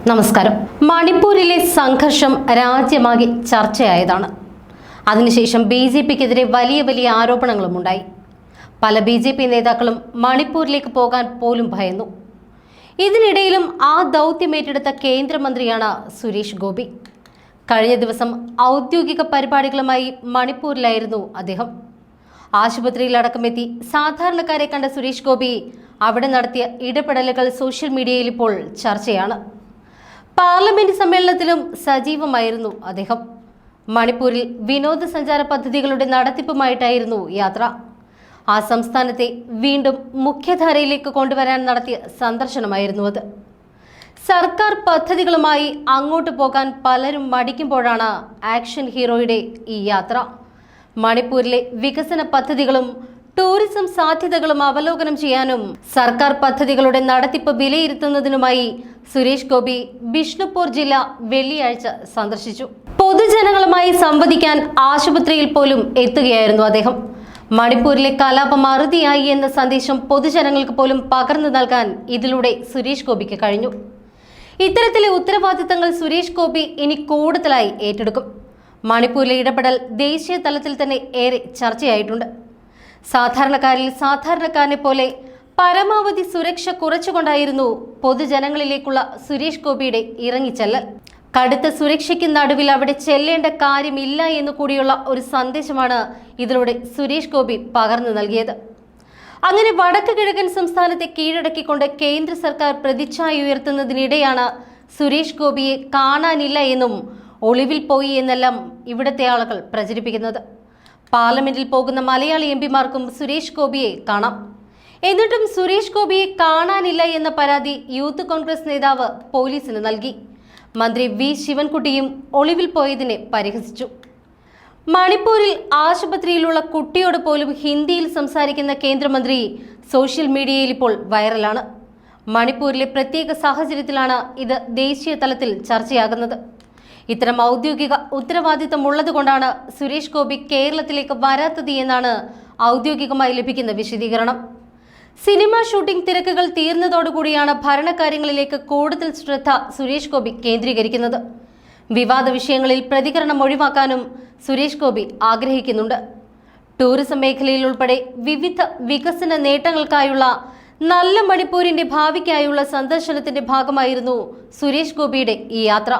നമസ്കാരം. മണിപ്പൂരിലെ സംഘർഷം രാജ്യമാകെ ചർച്ചയായതാണ്. അതിനുശേഷം BJPക്കെതിരെ വലിയ ആരോപണങ്ങളും ഉണ്ടായി. പല BJP നേതാക്കളും മണിപ്പൂരിലേക്ക് പോകാൻ പോലും ഭയന്നു. ഇതിനിടയിലും ആ ദൗത്യമേറ്റെടുത്ത കേന്ദ്രമന്ത്രിയാണ് സുരേഷ് ഗോപി. കഴിഞ്ഞ ദിവസം ഔദ്യോഗിക പരിപാടികളുമായി മണിപ്പൂരിലായിരുന്നു അദ്ദേഹം. ആശുപത്രിയിലടക്കമെത്തി സാധാരണക്കാരെ കണ്ട സുരേഷ് ഗോപി അവിടെ നടത്തിയ ഇടപെടലുകൾ സോഷ്യൽ മീഡിയയിൽ ഇപ്പോൾ ചർച്ചയാണ്. പാർലമെന്റ് സമ്മേളനത്തിലും സജീവമായിരുന്നു അദ്ദേഹം. മണിപ്പൂരിൽ വിനോദസഞ്ചാര പദ്ധതികളുടെ നടത്തിപ്പുമായിട്ടായിരുന്നു യാത്ര. ആ സംസ്ഥാനത്തെ വീണ്ടും മുഖ്യധാരയിലേക്ക് കൊണ്ടുവരാൻ നടത്തിയ സന്ദർശനമായിരുന്നു അത്. സർക്കാർ പദ്ധതികളുമായി അങ്ങോട്ട് പോകാൻ പലരും മടിക്കുമ്പോഴാണ് ആക്ഷൻ ഹീറോയുടെ ഈ യാത്ര. മണിപ്പൂരിലെ വികസന പദ്ധതികളും ടൂറിസം സാധ്യതകളും അവലോകനം ചെയ്യാനും സർക്കാർ പദ്ധതികളുടെ നടത്തിപ്പ് വിലയിരുത്തുന്നതിനുമായി സുരേഷ് ഗോപി ബിഷ്ണുപൂർ ജില്ല വെള്ളിയാഴ്ച സന്ദർശിച്ചു. പൊതുജനങ്ങളുമായി സംവദിക്കാൻ ആശുപത്രിയിൽ പോലും എത്തുകയായിരുന്നു അദ്ദേഹം. മണിപ്പൂരിലെ കലാപം അറുതിയായി എന്ന സന്ദേശം പൊതുജനങ്ങൾക്ക് പോലും പകർന്നു നൽകാൻ ഇതിലൂടെ സുരേഷ് ഗോപിക്ക് കഴിഞ്ഞു. ഇത്തരത്തിലെ ഉത്തരവാദിത്തങ്ങൾ സുരേഷ് ഗോപി ഇനി കൂടുതലായി ഏറ്റെടുക്കും. മണിപ്പൂരിലെ ഇടപെടൽ ദേശീയ തലത്തിൽ തന്നെ ഏറെ ചർച്ചയായിട്ടുണ്ട്. സാധാരണക്കാരിൽ സാധാരണക്കാരനെ പോലെ പരമാവധി സുരക്ഷ കുറച്ചുകൊണ്ടായിരുന്നു പൊതുജനങ്ങളിലേക്കുള്ള സുരേഷ് ഗോപിയുടെ ഇറങ്ങിച്ചെല്ലൽ. കടുത്ത സുരക്ഷയ്ക്ക് നടുവിൽ അവിടെ ചെല്ലേണ്ട കാര്യമില്ല എന്നു കൂടിയുള്ള ഒരു സന്ദേശമാണ് ഇതിലൂടെ സുരേഷ് ഗോപി പകർന്നു നൽകിയത്. അങ്ങനെ വടക്ക് കിഴക്കൻ സംസ്ഥാനത്തെ കീഴടക്കിക്കൊണ്ട് കേന്ദ്ര സർക്കാർ പ്രതിച്ഛായ ഉയർത്തുന്നതിനിടെയാണ് സുരേഷ് ഗോപിയെ കാണാനില്ല എന്നും ഒളിവിൽ പോയി എന്നെല്ലാം ഇവിടുത്തെ ആളുകൾ പ്രചരിപ്പിക്കുന്നത്. പാർലമെന്റിൽ പോകുന്ന മലയാളി MPമാർക്കും സുരേഷ് ഗോപിയെ കാണാം. എന്നിട്ടും സുരേഷ് ഗോപിയെ കാണാനില്ല എന്ന പരാതി യൂത്ത് കോൺഗ്രസ് നേതാവ് പോലീസിന് നൽകി. മന്ത്രി V ശിവൻകുട്ടിയും ഒളിവിൽ പോയതിനെ പരിഹസിച്ചു. മണിപ്പൂരിൽ ആശുപത്രിയിലുള്ള കുട്ടിയോട് പോലും ഹിന്ദിയിൽ സംസാരിക്കുന്ന കേന്ദ്രമന്ത്രി സോഷ്യൽ മീഡിയയിൽ ഇപ്പോൾ വൈറലാണ്. മണിപ്പൂരിലെ പ്രത്യേക സാഹചര്യത്തിലാണ് ഇത് ദേശീയ തലത്തിൽ ചർച്ചയാകുന്നത്. ഇത്തരം ഔദ്യോഗിക ഉത്തരവാദിത്തം ഉള്ളതുകൊണ്ടാണ് സുരേഷ് ഗോപി കേരളത്തിലേക്ക് വരാത്തത് എന്നാണ് ഔദ്യോഗികമായി ലഭിക്കുന്ന വിശദീകരണം. സിനിമ ഷൂട്ടിംഗ് തിരക്കുകൾ തീർന്നതോടുകൂടിയാണ് ഭരണകാര്യങ്ങളിലേക്ക് കൂടുതൽ ശ്രദ്ധ സുരേഷ് ഗോപി കേന്ദ്രീകരിക്കുന്നത്. വിവാദ വിഷയങ്ങളിൽ പ്രതികരണം ഒഴിവാക്കാനും സുരേഷ് ഗോപി ആഗ്രഹിക്കുന്നുണ്ട്. ടൂറിസം മേഖലയിൽ ഉൾപ്പെടെ വിവിധ വികസന നേട്ടങ്ങൾക്കായുള്ള നല്ല മണിപ്പൂരിന്റെ ഭാവിക്കായുള്ള സന്ദർശനത്തിന്റെ ഭാഗമായിരുന്നു സുരേഷ് ഗോപിയുടെ ഈ യാത്ര.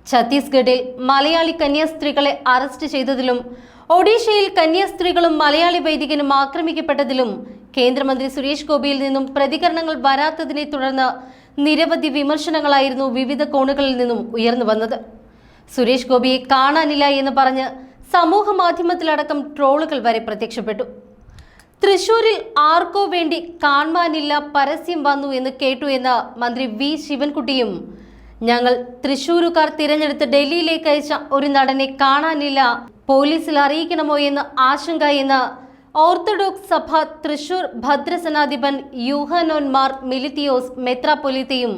ഛത്തീസ്ഗഡിൽ മലയാളി കന്യാസ്ത്രീകളെ അറസ്റ്റ് ചെയ്തതിലും ഒഡീഷയിൽ കന്യാസ്ത്രീകളും മലയാളി വൈദികനും ആക്രമിക്കപ്പെട്ടതിലും കേന്ദ്രമന്ത്രി സുരേഷ് ഗോപിയിൽ നിന്നും പ്രതികരണങ്ങൾ വരാത്തതിനെ തുടർന്ന് നിരവധി വിമർശനങ്ങളായിരുന്നു വിവിധ കോണുകളിൽ നിന്നും ഉയർന്നു വന്നത്. സുരേഷ് ഗോപിയെ കാണാനില്ല എന്ന് പറഞ്ഞ് സമൂഹ മാധ്യമത്തിലടക്കം ട്രോളുകൾ വരെ പ്രത്യക്ഷപ്പെട്ടു. തൃശൂരിൽ ആർക്കോ വേണ്ടി കാണാനില്ല പരസ്യം വന്നു എന്ന് കേട്ടു എന്ന മന്ത്രി V ശിവൻകുട്ടിയും ഞങ്ങൾ തൃശൂരുകാർ തിരഞ്ഞെടുത്ത് ഡൽഹിയിലേക്ക് അയച്ച ഒരു നടനെ കാണാനില്ല, പോലീസിൽ അറിയിക്കണമോ എന്ന് ആശങ്ക എന്ന് ഓർത്തഡോക്സ് സഭ തൃശൂർ ഭദ്രസനാധിപൻ യൂഹനോൻ മാർ മിലിത്തിയോസ് മെത്രാപ്പൊലീത്തയും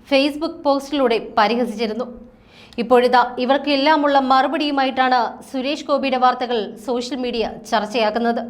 ഫേസ്ബുക്ക് പോസ്റ്റിലൂടെ പരിഹസിച്ചിരുന്നു. ഇപ്പോഴിതാ ഇവർക്കെല്ലാമുള്ള മറുപടിയുമായിട്ടാണ് സുരേഷ് ഗോപിയുടെ വാർത്തകൾ സോഷ്യൽ മീഡിയ ചർച്ചയാക്കുന്നത്.